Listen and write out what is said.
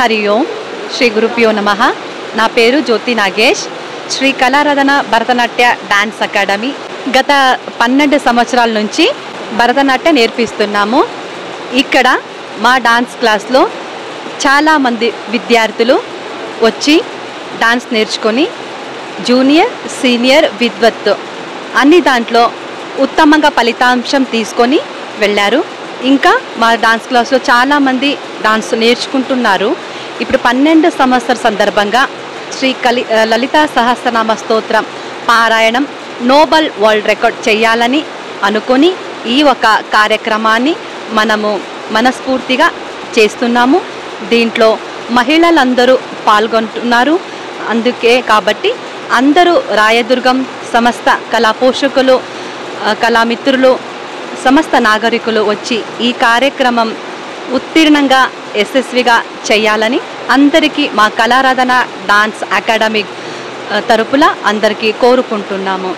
హరి ఓం శ్రీ గురుభ్యో నమః. నా పేరు జ్యోతి నాగేష్. శ్రీ కళారాధన భరతనాట్య డాన్స్ అకాడమీ గత 12 సంవత్సరాల నుంచి భరతనాట్యం నేర్పిస్తున్నాము. ఇక్కడ మా డాన్స్ క్లాస్లో చాలామంది విద్యార్థులు వచ్చి డాన్స్ నేర్చుకొని జూనియర్, సీనియర్, విద్వత్ అన్ని దాంట్లో ఉత్తమంగా ఫలితాంశం తీసుకొని వెళ్ళారు. ఇంకా మా డాన్స్ క్లాస్లో చాలామంది డాన్స్ నేర్చుకుంటున్నారు. ఇప్పుడు 12 సంవత్సర సందర్భంగా శ్రీ లలితా సహస్రనామ స్తోత్రం పారాయణం నోబెల్ వరల్డ్ రికార్డ్ చేయాలని అనుకొని ఈ ఒక కార్యక్రమాన్ని మనము మనస్ఫూర్తిగా చేస్తున్నాము. దీంట్లో మహిళలందరూ పాల్గొంటున్నారు. అందుకే కాబట్టి అందరూ రాయదుర్గం సమస్త కళా పోషకులు, కళామిత్రులు, సమస్త నాగరికులు వచ్చి ఈ కార్యక్రమం ఉత్తీర్ణంగా యశస్విగా చేయాలని అందరికీ మా కళారాధన డాన్స్ అకాడమీ తరపున అందరికీ కోరుకుంటున్నాము.